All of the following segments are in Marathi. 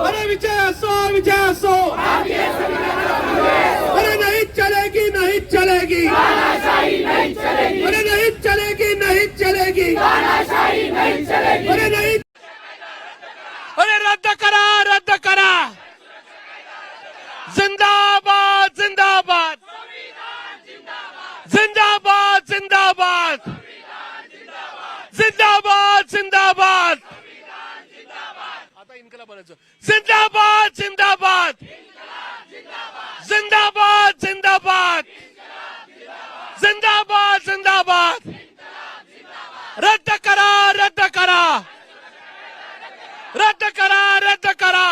अरे विजय असो अरे नहीं चलेगी नहीं चलेगी अरे नहीं चलेगी नहीं चलेगी अरे नहीं अरे रद्द करा जिंदाबाद जिंदाबाद जिंदाबाद जिंदाबाद जिंदाबाद जिंदाबाद आता इनकलाब बनायचं जिंदाबाद जिंदाबाद जिंदाबाद जिंदाबाद जिंदाबाद जिंदाबाद रद्द करा रद्द करा रद्द करा रद्द करा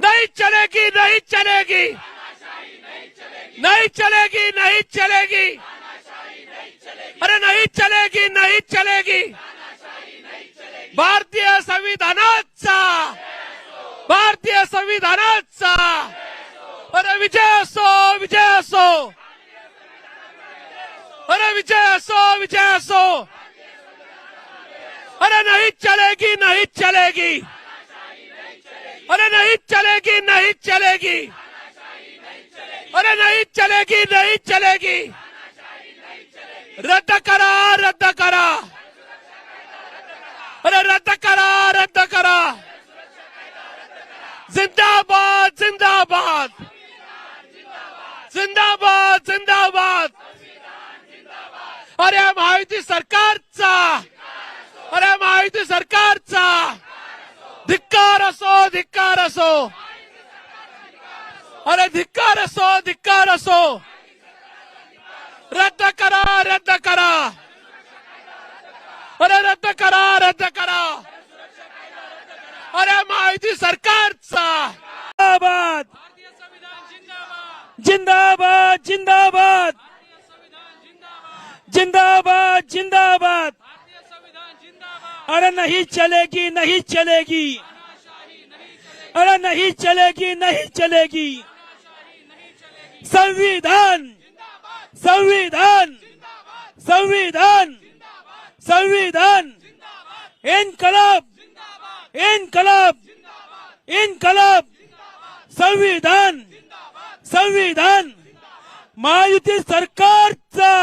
नहीं चलेगी नहीं चलेगी नहीं चलेगी नहीं चलेगी अरे नहीं चलेगी नहीं चलेगी भारतीय संविधानाचा अरे विजय असो अरे विजय असो अरे नहीं चलेगी नहीं चलेगी अरे नहीं चलेगी नहीं चलेगी अरे नहीं चलेगी नहीं चलेगी रद्द करा अरे रद्द करा जिंदाबाद जिंदाबाद जिंदाबाद जिंदाबाद अरे महायुती सरकारचा धिक्कार असो अरे धिक्कार असो रद्द करा अरे रद्द करा अरे महायुती सरकारचा जिंदाबाद जिंदाबाद जिंदाबाद जिंदाबाद अरे नहीं चलेगी नहीं चलेगी अरे नहीं चलेगी नहीं चलेगी संविधान संविधान संविधान संविधान इनकलाब इनकलाब इनकलाब संविधान संविधान महायुती सरकारचा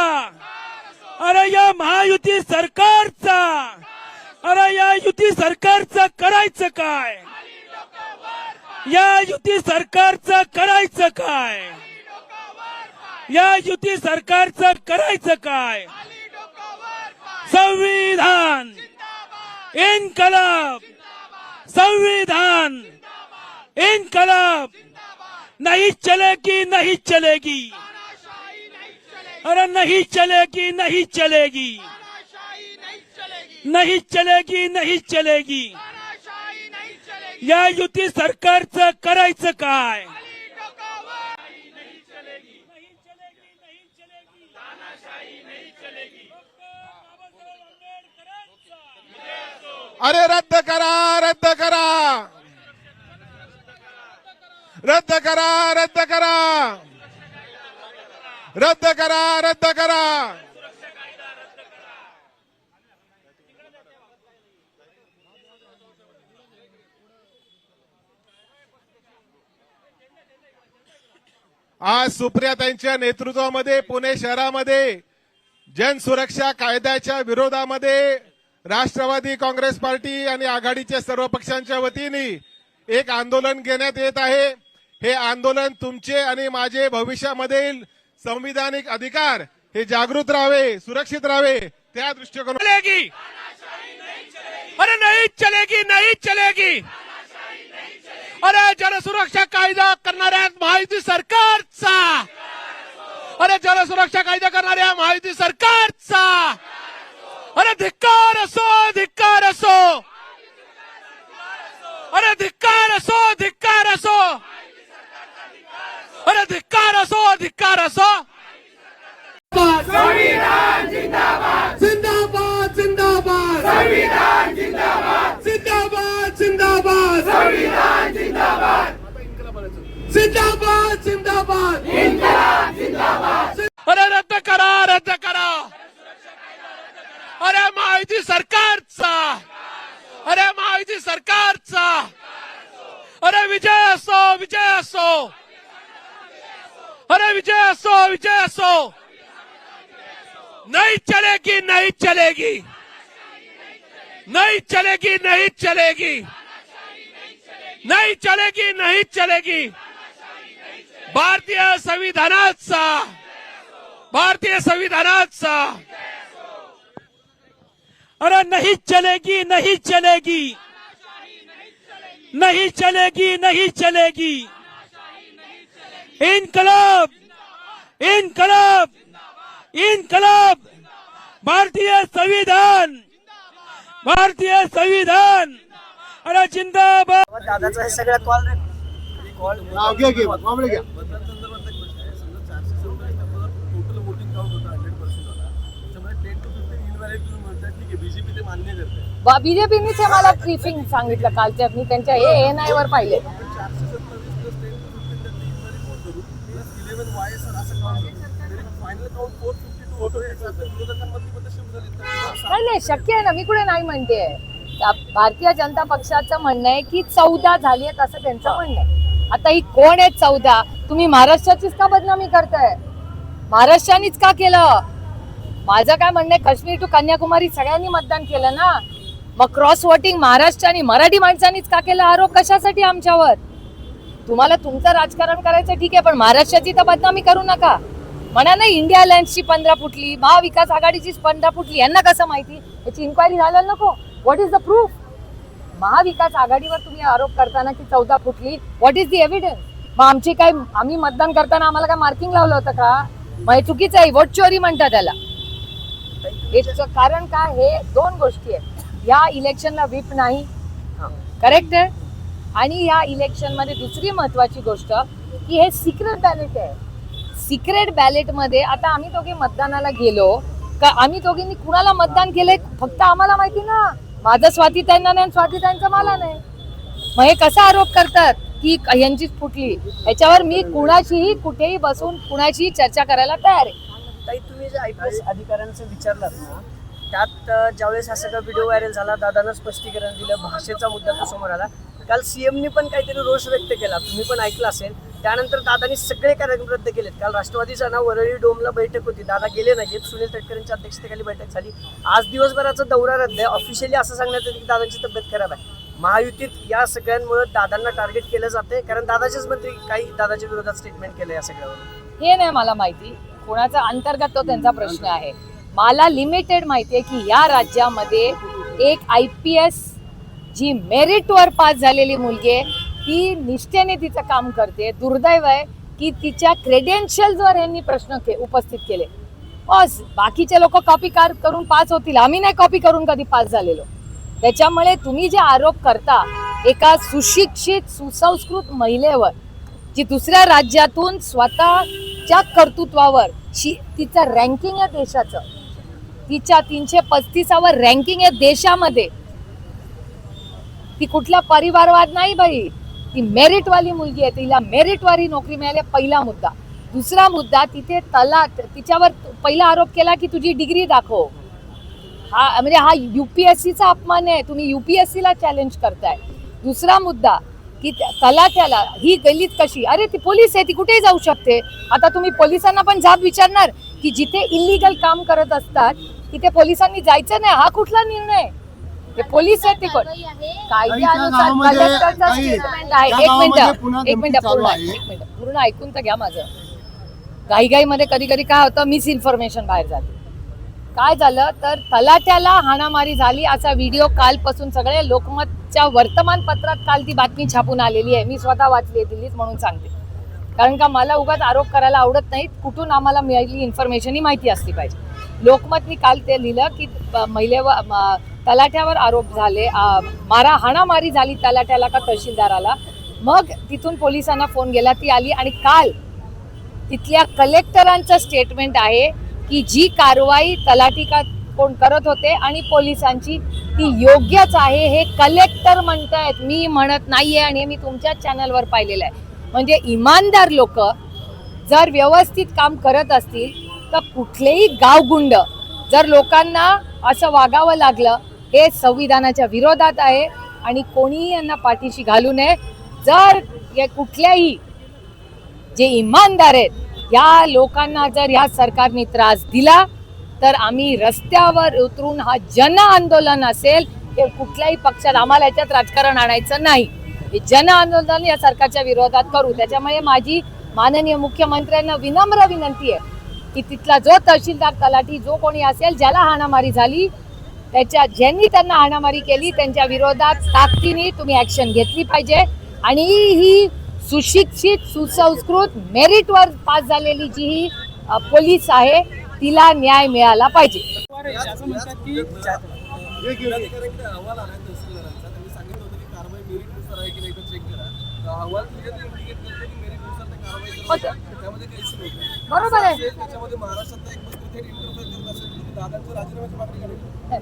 अरे या महायुती सरकारचा अरे या युती सरकारचं करायचं काय या युती सरकारचं करायचं काय या युती सरकारचं करायचं काय संविधान इनकलाब संविधान इनकलाब नहीं चलेगी नहीं चलेगी अरे नहीं चलेगी नहीं चलेगी नहीं चलेगी नहीं चलेगी या युती सरकारचं करायचं काय अरे रद्द करा रद्द करा रद्द करा रद्द करा रद्द करा रद्द करा आज सुप्रियाताईंच्या नेतृत्वामध्ये पुणे शहरामध्ये जनसुरक्षा कायद्याच्या विरोधामध्ये राष्ट्रवादी काँग्रेस पार्टी आणि आघाडीच्या सर्व पक्षांच्या वतीने एक आंदोलन घेण्यात येत आहे। हे आंदोलन तुमचे आणि माझे भविष्यामधील संविधानिक अधिकार हे जागृत राहावे, सुरक्षित राहावे त्या दृष्टिकोन चलेगी अरे नहीं चलेगी नहीं चलेगी अरे जनसुरक्षा कायदा करणाऱ्या महायुती सरकारचा अरे जनसुरक्षा कायदा करणाऱ्या महायुती सरकारचा अरे धिक्कार असो अरे धिक्कार असो अरे धिक्कार असो संविधान जिंदाबाद जिंदाबाद जिंदाबाद संविधान जिंदाबाद जिंदाबाद जिंदाबाद संविधान जिंदाबाद जिंदाबाद जिंदाबाद इनकलाब जिंदाबाद अरे रद्द करा अरे महायुती सरकारचा अरे महायुती सरकारचा अरे विजय असो, विजय असो, अरे विजय असो, विजय असो. नहीं चलेगी, नहीं चलेगी, नहीं चलेगी, नहीं चलेगी, नहीं चलेगी, नहीं चलेगी. भारतीय संविधानाचा, भारतीय संविधानाचा. अरे नहीं चलेगी, नहीं चलेगी, नहीं चलेगी, नहीं चलेगी. इनकलाब, इनकलाब, इनकलाब. भारतीय संविधान, भारतीय संविधान. अरे जिंदाबाद. दादाचा हे सगळं कॉल बीजेपीनीच मला ब्रीफिंग सांगितलं कालच्या. मी त्यांच्या ANI वर पाहिले. नाही शक्य आहे ना, मी कुठे नाही म्हणते. भारतीय जनता पक्षाचं म्हणणं आहे की 14 झाली आहेत असं त्यांचं म्हणणं आहे. आता ही कोण आहेत 14? तुम्ही महाराष्ट्राचीच का बदनामी करताय? महाराष्ट्रानेच का केलं? माझं काय म्हणणं आहे, काश्मीर टू कन्याकुमारी सगळ्यांनी मतदान केलं ना. मग क्रॉस वोटिंग महाराष्ट्राने मराठी माणसांनीच का केलं? आरोप कशासाठी आमच्यावर? तुम्हाला तुमचं राजकारण करायचं ठीक आहे, पण महाराष्ट्राची तर बदनामी करू नका. म्हणा नाही इंडिया अलायन्सची 15 फुटली, महाविकास आघाडीची 15 फुटली. यांना कसं माहिती? याची इन्क्वायरी झाल्या नको. What is the proof? महाविकास आघाडीवर तुम्ही आरोप करताना की 14 फुटली, व्हॉट इज द एव्हिडन्स? मग आमची काय, आम्ही मतदान करताना आम्हाला काय मार्किंग लावलं होतं का? मग हे चुकीचं आहे. वोट चोरी म्हणतात त्याला. याचं कारण काय? हे दोन गोष्टी आहेत. या इलेक्शनला व्हीप नाही, करेक्ट आहे. आणि या इलेक्शन मध्ये दुसरी महत्वाची गोष्ट की हे सिक्रेट बॅलेट आहे. सिक्रेट बॅलेट मध्ये आता आम्ही दोघे मतदानाला गेलो का, आम्ही दोघींनी कुणाला मतदान केलंय फक्त आम्हाला माहिती ना. माझं स्वातीताईंना नाही, स्वातीताईंचं मला नाही. मग हे कसा आरोप करतात की यांची फुटली? याच्यावर मी कुणाशीही कुठेही बसून कुणाशीही चर्चा करायला तयार आहे. ताई, तुम्ही जे IPS अधिकाऱ्यांचं विचारलात ना, त्यात ज्यावेळेस हा सगळा व्हिडिओ व्हायरल झाला, दादानं स्पष्टीकरण दिलं, भाषेचा मुद्दा तो समोर आला. काल CMनी पण काहीतरी रोष व्यक्त केला, तुम्ही पण ऐकलं असेल. त्यानंतर दादानी सगळे कार्यक्रम रद्द केलेत. काल राष्ट्रवादीचा ना वरळी डोमला बैठक होती, दादा गेले नाहीत. सुनील तटकरेंच्या अध्यक्षतेखाली बैठक झाली. आज दिवसभराचा दौरा रद्द आहे. ऑफिशियली असं सांगण्यात येतं की दादांची तब्येत खराब आहे. महायुतीत या सगळ्यांमुळे दादांना टार्गेट केलं जाते, कारण दादाचेच मंत्री काही दादाच्या विरोधात स्टेटमेंट केलं या सगळ्यावर. हे नाही मला माहिती, कोणाचा अंतर्गत तो त्यांचा प्रश्न आहे. मला लिमिटेड माहिती आहे की या राज्यामध्ये एक IPS जी मेरिटवर पास झालेली मुलगी आहे, ती निष्ठेने तिचं काम करते. दुर्दैव आहे की तिच्या क्रेडेन्शियल्सवर यांनी प्रश्न उपस्थित केले. बस बाकीचे लोक कॉपी करून पास होतील, आम्ही नाही कॉपी करून कधी पास झालेलो. त्याच्यामुळे तुम्ही जे आरोप करता एका सुशिक्षित सुसंस्कृत महिलेवर, जी दुसऱ्या राज्यातून स्वतःच्या कर्तृत्वावर तिचं रँकिंग आहे देशाचं, तिच्या 335वर रँकिंग आहे देशामध्ये. ती कुठला परिवारवाद नाही बाई, ती मेरिटवाली मुलगी आहे. तिला मेरिटवारी नोकरी मिळाली, पहिला मुद्दा. दुसरा मुद्दा, तिथे तिच्यावर पहिला आरोप केला की तुझी डिग्री दाखव. हा म्हणजे हा UPSCचा अपमान आहे. तुम्ही UPSCला चॅलेंज करताय. दुसरा मुद्दा की तलाट्याला ही गल्लीत कशी? अरे ती पोलीस आहे, ती कुठेही जाऊ शकते. आता तुम्ही पोलिसांना पण जाब विचारणार की जिथे इलिगल काम करत असतात तिथे पोलिसांनी जायचं नाही? हा कुठला निर्णय? ते पोलीस आहेत ते कोण? कायद्यानुसार कलेक्टरचा स्टेटमेंट आहे. एक मिनिट पूर्ण ऐकून तर घ्या माझं. घाईघाईमध्ये कधी कधी काय होतं, मिस इन्फॉर्मेशन बाहेर जाते. काय झालं तर तलाट्याला हाणामारी झाली असा व्हिडिओ कालपासून सगळे लोकमतच्या वर्तमानपत्रात काल ती बातमी छापून आलेली आहे. मी स्वतः वाचली आहे दिल्लीत म्हणून सांगते, कारण का मला उगाच आरोप करायला आवडत नाहीत. कुठून आम्हाला मिळालेली इन्फॉर्मेशन ही माहिती असली पाहिजे. लोकमतनी काल ते लिहिलं की महिलेवर तलाट्यावर आरोप झाले, हाणामारी झाली तलाट्याला का तहसीलदाराला. मग तिथून पोलिसांना फोन गेला, ती आली आणि काल तिथल्या कलेक्टरांचं स्टेटमेंट आहे की जी कारवाई तलाठी का कोण करत होते आणि पोलिसांची ती योग्यच आहे. हे कलेक्टर म्हणतायत, मी म्हणत नाहीये. आणि मी तुमच्या चॅनलवर पाहिलेलं आहे. म्हणजे इमानदार लोक जर व्यवस्थित काम करत असतील तर कुठलेही गावगुंड जर लोकांना असं वागावं लागलं, हे संविधानाच्या विरोधात आहे आणि कोणीही यांना पाठीशी घालू नये. जर कुठल्याही जे इमानदार आहेत या लोकांना जर या सरकारने त्रास दिला तर आम्ही रस्त्यावर उतरून हा जन आंदोलन असेल. हे कुठल्याही पक्षात आम्हाला याच्यात राजकारण आणायचं नाही. हे जन आंदोलन या सरकारच्या विरोधात करू. त्याच्यामुळे माझी माननीय मुख्यमंत्र्यांना विनम्र विनंती आहे की तिथला जो तहसीलदार तलाठी जो कोणी असेल ज्याला हाणामारी झाली ज्यांनी त्यांना हाणामारी केली त्यांच्या विरोधात ताकदीने तुम्ही ऍक्शन घेतली पाहिजे. आणि ही सुशिक्षित सुसंस्कृत मेरिटवर पास झालेली जी ही पोलीस आहे तिला न्याय मिळाला पाहिजे. असं म्हणतात की बरोबर आहे.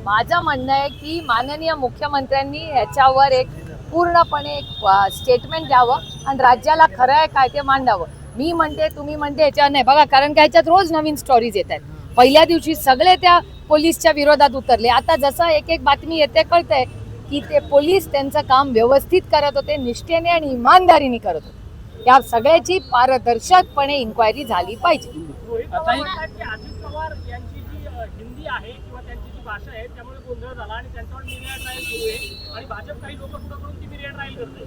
माझं म्हणणं आहे की माननीय मुख्यमंत्र्यांनी याच्यावर एक पूर्णपणे एक स्टेटमेंट द्यावं आणि राज्याला खरं आहे काय ते मांडावं. मी म्हणते तुम्ही म्हणते याच्यावर नाही बघा, कारण का ह्याच्यात रोज नवीन स्टोरीज येत आहेत. पहिल्या दिवशी सगळे त्या पोलीसच्या विरोधात उतरले. आता जसं एक एक बातमी येते कळतंय की ते पोलीस त्यांचं काम व्यवस्थित करत होते, निष्ठेने आणि इमानदारीने करत होते. या सगळ्याची पारदर्शकपणे इन्क्वायरी झाली पाहिजे. अजित पवार यांची जी हिंदी आहे किंवा त्यांची जी भाषा आहे त्यामुळे गोंधळ झाला आणि त्यांच्यावर मिरॅड ट्रायल सुरू आहे आणि भाजप काही लोक पुढे करून ती मिरॅड ट्रायल करते.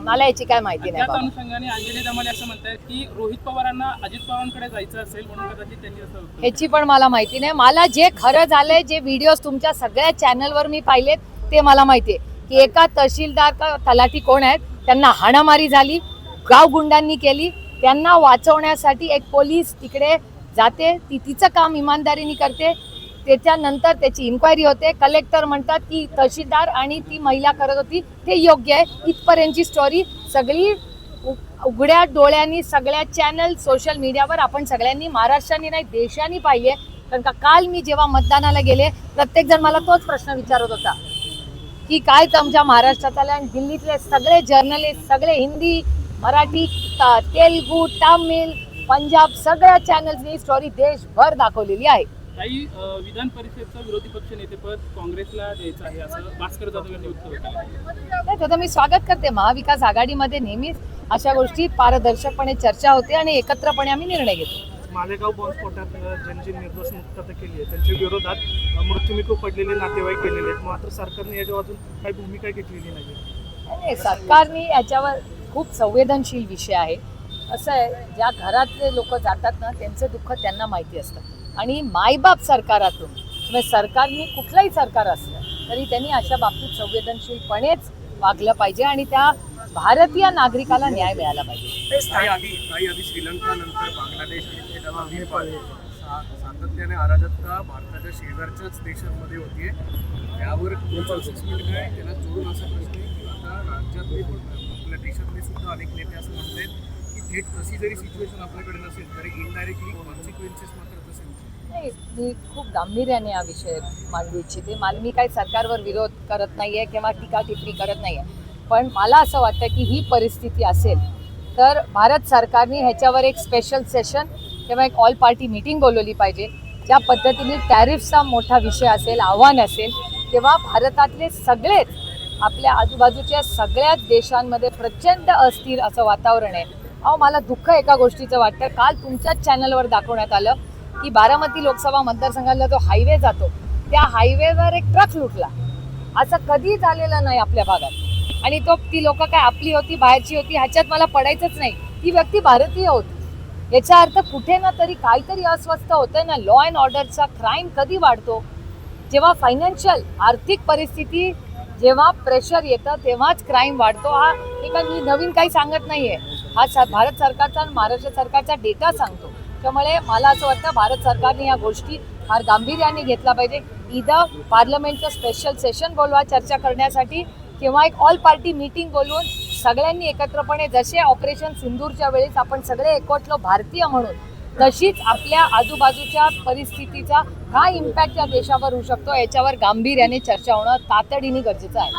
मला याची काय माहिती नाही. त्याच अनुषंगाने अंजली दमाले असं म्हणतात की रोहित पवारांना अजित पवारांकडे जायचं असेल म्हणून कदाचित त्यांनी असं. ह्याची पण मला माहिती नाही. मला जे खरं झालंय जे व्हिडिओज तुमच्या सगळ्या चॅनलवर मी पाहिलेत ते मला माहिती आहे की एका तहसीलदार का तलाठी कोण आहेत त्यांना हाणामारी झाली, गाव गुंडांनी केली. त्यांना वाचवण्यासाठी एक पोलीस तिकडे जाते, ती तिचं काम इमानदारीने करते. त्याच्यानंतर त्याची इन्क्वायरी होते. कलेक्टर म्हणतात की तहसीलदार आणि ती महिला करत होती ते योग्य आहे. इथपर्यंतची स्टोरी सगळी उघड्या डोळ्यांनी सगळ्या चॅनल सोशल मीडियावर आपण सगळ्यांनी महाराष्ट्राने नाही देशाने पाहिली आहे. कारण का काल मी जेव्हा मतदानाला गेले प्रत्येक जण मला तोच प्रश्न विचारत होता की काय तुमच्या महाराष्ट्रात आलं. आणि दिल्लीतले सगळे जर्नलिस्ट सगळे हिंदी मराठी तेलुगू तामिळ पंजाब सगळ्या चॅनल्सनी स्टोरी देशभर दाखवलेली आहे. काही विधान परिषदचं विरोधी पक्ष नेतेपद काँग्रेसला द्यायचं आहे असं भास्कर जाधव यांनी उत्तर दिलं. नाही त्याचं मी स्वागत करते. महाविकास आघाडीमध्ये नेहमीच अशा गोष्टी पारदर्शकपणे चर्चा होते आणि एकत्रपणे आम्ही निर्णय घेतो. मालेगाव बॉम्बस्फोटात ज्यांची निर्दोष मुक्तता केली आहे त्यांच्या विरोधात मृत्युमुखी पडलेले नातेवाईक केलेले आहेत. मात्र सरकारने याच्यावर अजून काही भूमिका घेतलेली नाही. सरकारने याच्यावर खूप संवेदनशील विषय आहे. असं आहे ज्या घरातले लोक जातात ना त्यांचं दुःख त्यांना माहिती असतं. आणि मायबाप सरकारातून म्हणजे सरकारने कुठलंही सरकार असलं तरी त्यांनी अशा बाबतीत संवेदनशीलपणेच वागलं पाहिजे आणि त्या भारतीय नागरिकाला न्याय मिळाला पाहिजे. काही आधी श्रीलंका नंतर बांगलादेश इथे सातत्याने अराजकता भारताच्या शेजारच्याच देशांमध्ये होतीये. यावर त्याला जोडून असा प्रश्न आहे की आता राज्यातले आपल्या देशातले सुद्धा अनेक नेते असं म्हणतात की थेट तशी जरी सिच्युएशन आपल्याकडे नसेल तरी इनडायरेक्टली कॉन्सिक्वेन्सेस मात्र तसे. नाही मी खूप गांभीर्याने हा विषय मांडू इच्छिते. मी काही सरकारवर विरोध करत नाहीये किंवा टीका टिप्पणी करत नाहीये. पण मला असं वाटतं की ही परिस्थिती असेल तर भारत सरकारने ह्याच्यावर एक स्पेशल सेशन किंवा एक ऑल पार्टी मीटिंग बोलवली पाहिजे. ज्या पद्धतीने टॅरिफचा मोठा विषय असेल आव्हान असेल तेव्हा भारतातले सगळेच आपल्या आजूबाजूच्या सगळ्याच देशांमध्ये प्रचंड अस्थिर असं वातावरण आहे. मला दुःख एका गोष्टीचं वाटतं. काल तुमच्याच चॅनलवर दाखवण्यात आलं की बारामती लोकसभा मतदारसंघाला जो हायवे जातो त्या हायवेवर एक ट्रक लुटला. असं कधी झालेलं नाही आपल्या भागात. आणि ती लोक काय आपली होती बाहेरची होती ह्याच्यात मला पडायचंच नाही. ती व्यक्ती भारतीय होती. याचा अर्थ कुठे ना तरी काहीतरी अस्वस्थ होतंय ना. लॉ अँड ऑर्डरचा क्राईम कधी वाढतो जेव्हा फायनान्शियल आर्थिक परिस्थिती जेव्हा प्रेशर येतं तेव्हाच क्राईम वाढतो. हा मी नवीन काही सांगत नाहीये. हा भारत सरकारचा आणि महाराष्ट्र सरकारचा डेटा सांगतो. त्यामुळे मला असं वाटतं भारत सरकारने या गोष्टी फार गांभीर्याने घेतला पाहिजे. इथं पार्लमेंटचं स्पेशल सेशन बोलवा चर्चा करण्यासाठी किंवा एक ऑल पार्टी मीटिंग बोलवून सगळ्यांनी एकत्रपणे जसे ऑपरेशन सिंदूरच्या वेळेस आपण सगळे एकवटलो भारतीय म्हणून तशीच आपल्या आजूबाजूच्या परिस्थितीचा काय इम्पॅक्ट या देशावर होऊ शकतो याच्यावर गांभीर्याने चर्चा होणं तातडीने गरजेचं आहे.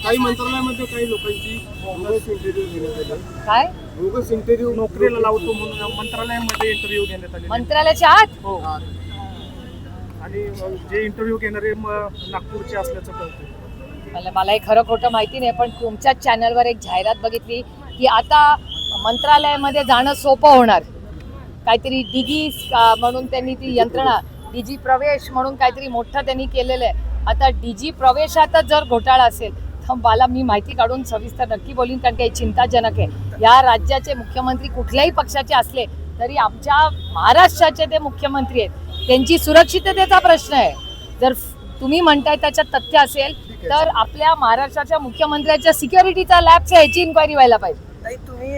काही मंत्रालयामध्ये काही लोकांची बोगस इंटरव्ह्यू घेण्यात आली. काय बोगस इंटरव्ह्यू नोकरीला लावतो म्हणून मंत्रालयामध्ये इंटरव्ह्यू घेण्यात आले. मंत्रालयाच्या आत हो आणि जे इंटरव्ह्यू घेणारे नागपूरचे असल्याचं कळतं. मला हे खरं खोटं माहिती नाही, पण तुमच्याच चॅनलवर एक जाहिरात बघितली की आता मंत्रालयामध्ये जाणं सोपं होणार. काहीतरी डिगी म्हणून त्यांनी ती यंत्रणा, डीजी प्रवेश म्हणून काहीतरी मोठं त्यांनी केलेलं आहे. आता डीजी प्रवेशातच जर घोटाळा असेल तर मला मी माहिती काढून सविस्तर नक्की बोलीन, कारण काही चिंताजनक आहे. या राज्याचे मुख्यमंत्री कुठल्याही पक्षाचे असले तरी आमच्या महाराष्ट्राचे ते मुख्यमंत्री आहेत, त्यांची सुरक्षिततेचा प्रश्न आहे. जर तुम्ही म्हणताय त्याच्यात तथ्य असेल तर आपल्या महाराष्ट्राच्या मुख्यमंत्र्याच्या सिक्युरिटीचा लॅबच्या ह्याची इन्क्वायरी व्हायला पाहिजे. ताई, तुम्ही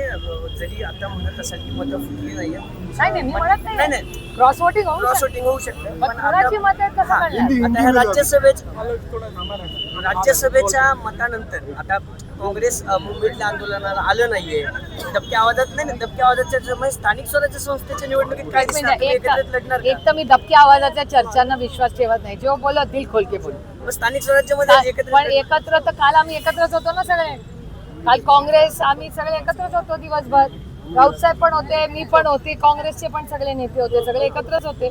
जरी आता म्हणत असाल की मतं फुटली नाहीये, नाही मी म्हणत नाही नाही, क्रॉस वोटिंग होऊ क्रॉस शकतं. वोटिंग होऊ शकतं, पण कुणाची मतं आहेत कसं हा, कळणार? आता ह्या राज्यसभेच्या मतानंतर आता काँग्रेस मुंबईतल्या आंदोलनाला आलं नाहीये. दबक्या आवाजात नाही, दबक्या आवाजाच्या स्थानिक स्वराज्य संस्थेच्या निवडणुकीत काय एक दिसणार? मिनिट, तुम्ही एकत्रित लढणार का? एक तर मी दबक्या आवाजाच्या चर्चांना विश्वास ठेवत नाही. जो बोलो दिल खोल के बोल. मग स्थानिक स्वराज्यामध्ये पण एकत्र तर काल आम्ही एकत्रच होतो ना सगळे. काल काँग्रेस आम्ही सगळे एकत्रच होतो दिवसभर. राऊत साहेब पण होते, मी पण होते, काँग्रेसचे पण सगळे नेते होते, सगळे एकत्रच होते.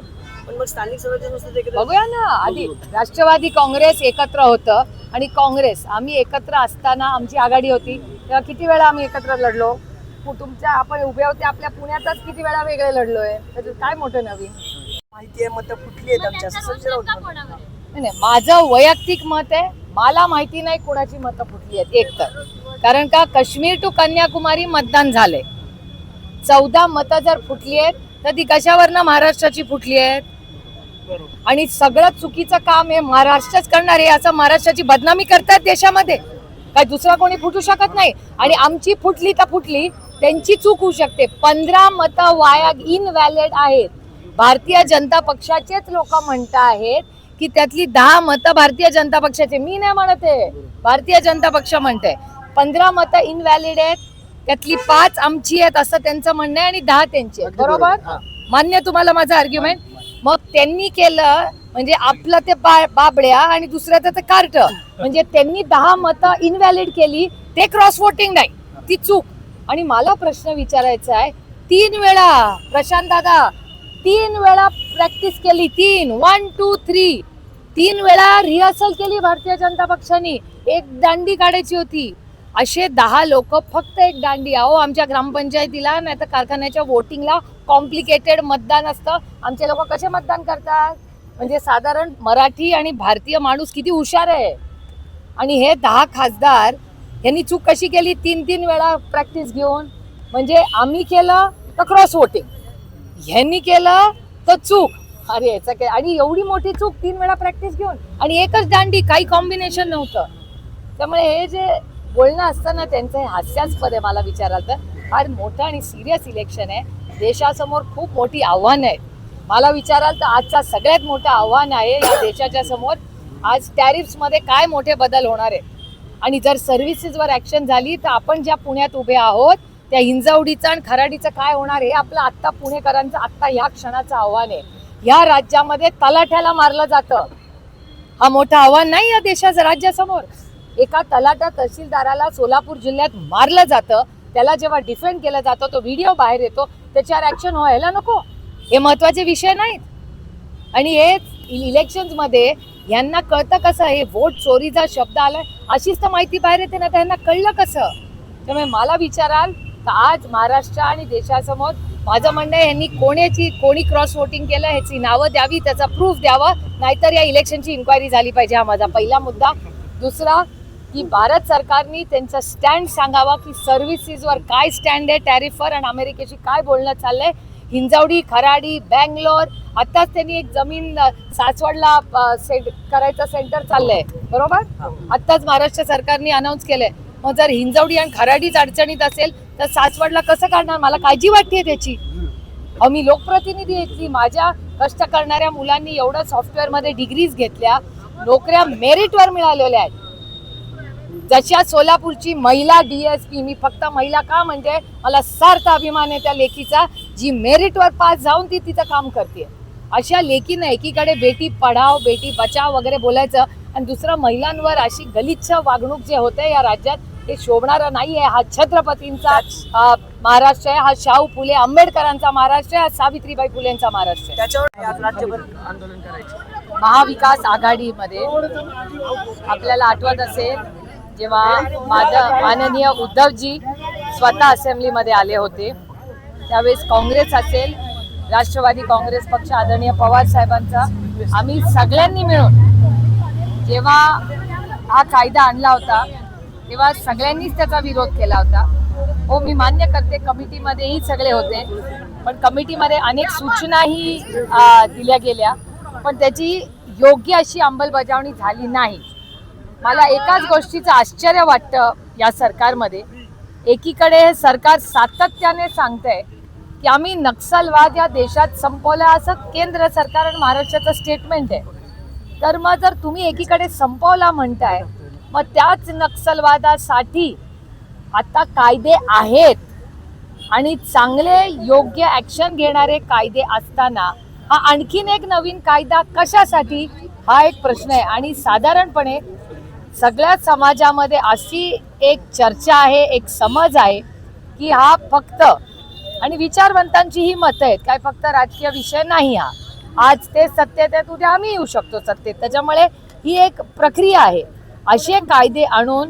पण मग स्थानिक स्वराज्य संस्थेत एकत्रित बघूया ना, आधी राष्ट्रवादी काँग्रेस एकत्र होतं आणि काँग्रेस आम्ही एकत्र असताना आमची आघाडी होती तेव्हा किती वेळा आम्ही एकत्र लढलो. तुमच्या आपण उभे होते आपल्या पुण्यातच किती वेळा वेगळे लढलोय. त्याच्यात काय मोठं नवीन माहिती आहे, मतं फुटली आहेत आमच्या असं विचारलं होतं. नाही, माझं वैयक्तिक मत आहे, मला माहिती नाही कोणाची मतं फुटली आहेत. एक तर कारण का काश्मीर टू कन्याकुमारी मतदान झालंय, 14 मतं जर फुटली आहेत तर ती कशावरनं महाराष्ट्राची फुटली आहेत. आणि सगळं चुकीचं काम हे महाराष्ट्रच करणार आहे असं महाराष्ट्राची बदनामी करतात देशामध्ये. काय दुसरा कोणी फुटू शकत नाही. आणि आमची फुटली तर फुटली, त्यांची चूक होऊ शकते. 15 मतं वाया इनव्हॅलिड आहेत. भारतीय जनता पक्षाचेच लोक म्हणत आहेत की त्यातली 10 मतं भारतीय जनता पक्षाचे. मी नाही म्हणत आहे, भारतीय जनता पक्ष म्हणते 15 मतं इनव्हॅलिड आहेत, त्यातली 5 आमची आहेत असं त्यांचं म्हणणं आहे आणि 10 त्यांची आहेत. बरोबर, मान्य तुम्हाला माझं आर्ग्युमेंट. मग त्यांनी केलं म्हणजे आपलं ते बाबड्या आणि दुसऱ्याचं ते कार्ट, म्हणजे त्यांनी 10 मतं इनव्हॅलिड केली, ते क्रॉस वोटिंग नाही, ती चूक. आणि मला प्रश्न विचारायचा आहे, 3 वेळा प्रशांत दादा 3 वेळा प्रॅक्टिस केली, 1, 2, 3 वेळा रिहर्सल केली भारतीय जनता पक्षाने. एक दांडी काढायची होती, असे 10 लोक फक्त एक दांडी. अहो आमच्या ग्रामपंचायतीला नाही तर कारखान्याच्या वोटिंगला कॉम्प्लिकेटेड मतदान असतं. आमचे लोक कसे मतदान करतात म्हणजे साधारण मराठी आणि भारतीय माणूस किती हुशार आहे. आणि हे 10 खासदार यांनी चूक कशी केली, 3 वेळा प्रॅक्टिस घेऊन. म्हणजे आम्ही केलं तर क्रॉस वोटिंग, ह्यांनी केलं तर चूक. अरे याचं काय, आणि एवढी मोठी चूक 3 वेळा प्रॅक्टिस घेऊन आणि एकच दांडी, काही कॉम्बिनेशन नव्हतं. त्यामुळे हे जे बोलणं असतं ना त्यांचं, हे हास्यास्पद आहे. मला विचाराल तर फार मोठं आणि सिरियस इलेक्शन आहे, देशासमोर खूप मोठी आव्हानं आहेत. मला विचाराल तर आजचा सगळ्यात मोठं आव्हान आहे या देशाच्या समोर, आज टॅरिफ्समध्ये काय मोठे बदल होणार आहे. आणि जर सर्व्हिसेसवर ॲक्शन झाली तर आपण ज्या पुण्यात उभे आहोत त्या हिंजवडीचं आणि खराडीचं काय होणार हे आपलं आत्ता पुणेकरांचं आत्ता ह्या क्षणाचं आव्हान आहे. ह्या राज्यामध्ये तलाठ्याला मारलं जातं, हा मोठं आव्हान नाही या देशाचं राज्यासमोर. एका तलाठा तहसीलदाराला सोलापूर जिल्ह्यात मारलं जातं, त्याला जेव्हा डिफेंड केलं जातं तो व्हिडिओ बाहेर येतो, त्याच्यावर ॲक्शन व्हायला नको. हे महत्त्वाचे विषय नाहीत. आणि हे इलेक्शन्समध्ये यांना कळतं कसं, हे वोट चोरीचा शब्द आलाय अशीच तर माहिती बाहेर येते ना, त्यांना कळलं कसं. त्यामुळे मला विचाराल तर आज महाराष्ट्र आणि देशासमोर माझं म्हणणं आहे, यांनी कोणी क्रॉस वोटिंग केलं ह्याची नावं द्यावी, त्याचा प्रूफ द्यावा, नाहीतर या इलेक्शनची इन्क्वायरी झाली पाहिजे. हा माझा पहिला मुद्दा. दुसरा की भारत सरकारने त्यांचा स्टँड सांगावा की सर्व्हिसेसवर काय स्टँड आहे टॅरिफवर, आणि अमेरिकेशी काय बोलणं चाललंय. हिंजवडी, खराडी, बँगलोर, आत्ताच त्यांनी एक जमीन सासवडला करायचं सेंटर चाललंय, बरोबर, आत्ताच महाराष्ट्र सरकारने अनाऊन्स केलंय. मग जर हिंजवडी आणि खराडीच अडचणीत असेल तर सासवडला कसं काढणार, मला काळजी वाटते त्याची. मी लोकप्रतिनिधी घेतली, माझ्या कष्ट करणाऱ्या मुलांनी एवढं सॉफ्टवेअरमध्ये डिग्रीज घेतल्या, नोकऱ्या मेरिटवर मिळालेल्या आहेत. जशा सोलापूरची महिला DSP, मी फक्त महिला का म्हणते, मला सार्थ अभिमान आहे त्या लेखीचा, जी मेरिटवर पास जाऊन ती तिचं काम करते. अशा लेखीनं एकीकडे बेटी पढाव बेटी बचाव वगैरे बोलायचं आणि दुसरं महिलांवर अशी गलिच्छ वागणूक जे होते या राज्यात, हे शोभणारं नाहीये. हा छत्रपतींचा महाराष्ट्र आहे, हा शाहू फुले आंबेडकरांचा महाराष्ट्र आहे, हा सावित्रीबाई फुलेंचा महाराष्ट्र आहे. त्याच्यावर आज राज्यभर आंदोलन करायचं. महाविकास आघाडीमध्ये आपल्याला आठवत असेल जेव्हा माननीय उद्धवजी स्वतः असेंब्लीमध्ये आले होते, त्यावेळेस काँग्रेस असेल, राष्ट्रवादी काँग्रेस पक्ष आदरणीय पवार साहेबांचा, आम्ही सगळ्यांनी मिळून जेव्हा हा कायदा आणला होता तेव्हा सगळ्यांनीच त्याचा विरोध केला होता. हो, मी मान्य करते कमिटीमध्येही सगळे होते, पण कमिटीमध्ये अनेक सूचनाही दिल्या गेल्या, पण त्याची योग्य अशी अंमलबजावणी झाली नाही. मला एकाच गोष्टीचं आश्चर्य वाटतं या सरकारमध्ये. एकीकडे हे सरकार सातत्याने सांगतंय की आम्ही नक्षलवाद या देशात संपवला, असं केंद्र सरकार आणि महाराष्ट्राचं स्टेटमेंट आहे. तर मग जर तुम्ही एकीकडे संपवला म्हणताय, मग त्याच नक्षलवादासाठी आता कायदे आहेत आणि चांगले योग्य ॲक्शन घेणारे कायदे असताना हा आणखीन एक नवीन कायदा कशासाठी, हा एक प्रश्न आहे. आणि साधारणपणे सगळ्या समाजामध्ये अशी एक चर्चा आहे, एक समज आहे की हा फक्त, आणि विचारवंतांची ही मतं आहेत, काय फक्त राजकीय विषय नाही हा. आज ते सत्तेत आहेत, उद्या आम्ही येऊ शकतो सत्तेत, त्याच्यामुळे ही एक प्रक्रिया आहे. असे कायदे आणून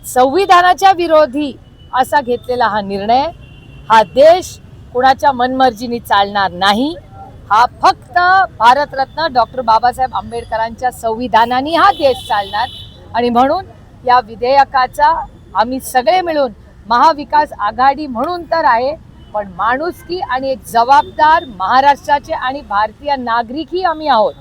संविधानाच्या विरोधी असा घेतलेला हा निर्णय, हा देश कुणाच्या मनमर्जीने चालणार नाही. हा फक्त भारतरत्न डॉक्टर बाबासाहेब आंबेडकरांच्या संविधानाने हा देश चालणार. आणि म्हणून या विधेयकाचा आम्ही सगळे मिळून महाविकास आघाडी म्हणून तर आहे, पण माणुसकी आणि एक जबाबदार महाराष्ट्राचे आणि भारतीय नागरिकही आम्ही आहोत,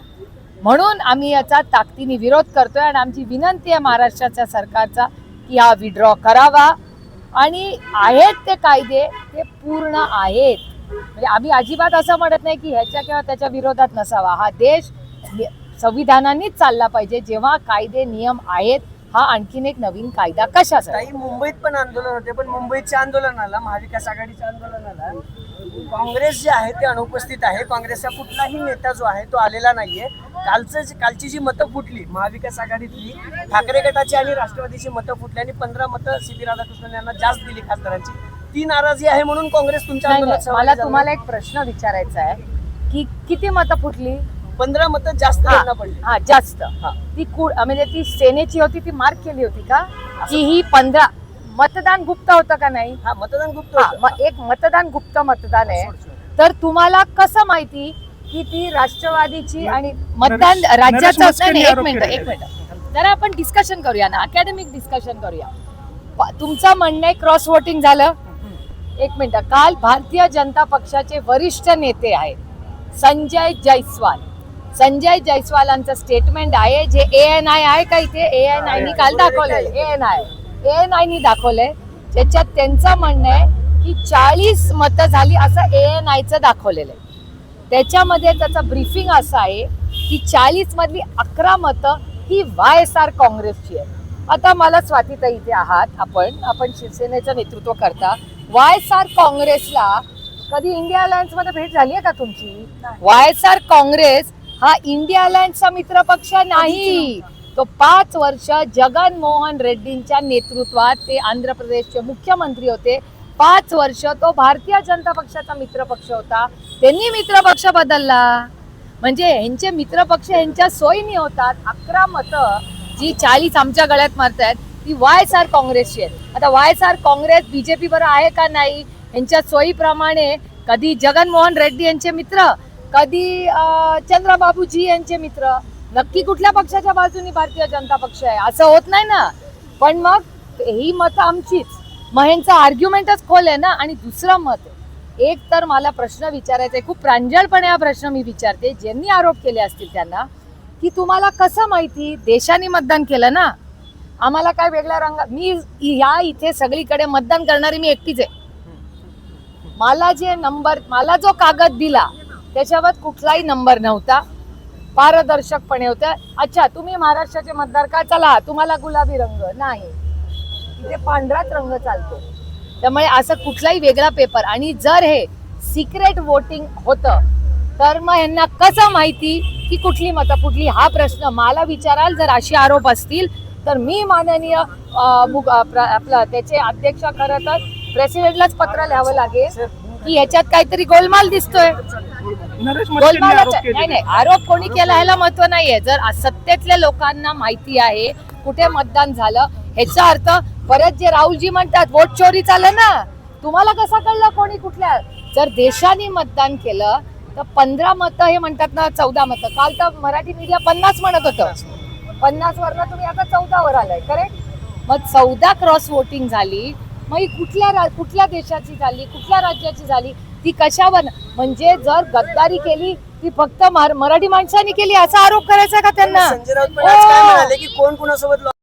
म्हणून आम्ही याचा ताकदीने विरोध करतोय. आणि आमची विनंती आहे महाराष्ट्राच्या सरकारचा की हा विड्रॉ करावा. आणि आहेत ते कायदे ते पूर्ण आहेत, म्हणजे आम्ही अजिबात असं म्हणत नाही की ह्याच्या किंवा त्याच्या विरोधात नसावा. हा देश संविधानानेच चालला पाहिजे. जेव्हा कायदे नियम आहेत, हा आणखीन एक नवीन कायदा कशाचा? काही मुंबईत पण आंदोलन होते, पण मुंबईच्या आंदोलनाला, महाविकास आघाडीच्या आंदोलनाला काँग्रेस जे आहे ते अनुपस्थित आहे. काँग्रेसचा कुठलाही नेता जो आहे तो आलेला नाहीये. कालची जी मतं फुटली महाविकास आघाडीतली, ठाकरे गटाची आणि राष्ट्रवादीची मतं फुटली आणि 15 मतं सी.पी. राधाकृष्णन यांना जास्त दिली खासदारांची. ती नाराजी आहे म्हणून काँग्रेस तुमच्या आंदोलनात सहभागी मला झाली. तुम्हाला एक प्रश्न विचारायचा आहे की किती मतं फुटली? 15 मतं जास्त त्यांना पडली. हा, जास्त. ती म्हणजे ती सेनेची होती, ती मार्क केली होती का की ही 15 मतदान गुप्त होतं का नाही? हा, मतदान गुप्त हा, होतं. मग एक मतदान गुप्त मतदान आहे, तर तुम्हाला कसं माहिती की ती राष्ट्रवादीची आणि मतदान राज्याचं? नाही, एक मिनिट जरा आपण डिस्कशन करूया ना, अकॅडमिक डिस्कशन करूया. तुमचं म्हणणं आहे क्रॉस वोटिंग झालं. एक मिनिट, काल भारतीय जनता पक्षाचे वरिष्ठ नेते आहेत संजय जयस्वालांचं स्टेटमेंट आहे, जे ANI आहे का इथे, ANI काल दाखवलंय, ANI दाखवलंय, त्याच्यात त्यांचं म्हणणं आहे की 40 मतं झाली असं ANIचं दाखवलेलं आहे. त्याच्यामध्ये त्याचं ब्रीफिंग असं आहे की 40 मधली 11 मतं ही YSR काँग्रेसची आहे. आता मला स्वातीताई इथे आहात, आपण शिवसेनेचं नेतृत्व करता. YSR काँग्रेसला कधी इंडिया अलायन्स मध्ये भेट झाली आहे का तुमची? YSR काँग्रेस हा इंडिया अलायन्सचा मित्र पक्ष नाही. तो 5 वर्ष जगनमोहन रेड्डींच्या नेतृत्वात ते आंध्र प्रदेशचे मुख्यमंत्री होते. 5 वर्ष तो भारतीय जनता पक्षाचा मित्र पक्ष होता. त्यांनी मित्र पक्ष बदलला, म्हणजे ह्यांचे मित्र पक्ष ह्यांच्या सोयीने होतात. 11 मतं जी 40 आमच्या गळ्यात मारतायत ती YSR काँग्रेसची आहेत. आता YSR काँग्रेस BJP बरोबर आहे का नाही, यांच्या सोयीप्रमाणे कधी जगनमोहन रेड्डी यांचे मित्र, कधी चंद्रबाबूजी यांचे मित्र. नक्की कुठल्या पक्षाच्या बाजूनी भारतीय जनता पक्ष आहे असं होत नाही ना. पण मग ही मतं आमचीच, मग ह्यांचा आर्ग्युमेंटच खोल आहे ना. आणि दुसरं मत, एक तर मला प्रश्न विचारायचा आहे, खूप प्रांजळपणे हा प्रश्न मी विचारते, ज्यांनी आरोप केले असतील त्यांना, की तुम्हाला कसं माहिती? देशाने मतदान केलं ना, आम्हाला काय वेगळ्या रंग, मी या इथे सगळीकडे मतदान करणारी मी एकटीच आहे. मला जो कागद दिला त्याच्यावर कुठलाही नंबर नव्हता, पारदर्शकपणे होत्या. अच्छा, तुम्ही महाराष्ट्राचे मतदार का? चला, तुम्हाला गुलाबी रंग नाही, इथे पांढराच रंग चालतो. त्यामुळे असं कुठलाही वेगळा पेपर, आणि जर हे सिक्रेट वोटिंग होतं तर मग यांना कसं माहिती की कुठली मतं फुटली? हा प्रश्न मला विचाराल. जर असे आरोप असतील तर मी माननीय आपलं त्याचे अध्यक्ष खरं तर प्रेसिडेंटलाच पत्र लिहावं लागेल की ह्याच्यात काहीतरी गोलमाल दिसतोय. नाही आरोप कोणी केला ह्याला महत्व नाहीये. जर सत्तेतल्या लोकांना माहिती आहे कुठे मतदान झालं, ह्याचा अर्थ परत जे राहुलजी म्हणतात वोट चोरी चाललं ना, तुम्हाला कसं कळलं कोणी कुठल्या. जर देशाने मतदान केलं तर 15 मतं हे म्हणतात ना 14 मतं. काल तर मराठी मीडिया 50 म्हणत होतं. 50 वरनं तुम्ही आता 14 वर आलाय, करेक्ट. मग 14 क्रॉस वोटिंग झाली. मग ही कुठल्या देशाची झाली, कुठल्या राज्याची झाली, ती कशावर. म्हणजे जर गद्दारी केली ती फक्त मराठी माणसांनी केली असा आरोप करायचा का त्यांना. संजय राऊत पण आज काय म्हणाले की कोण कुणासोबत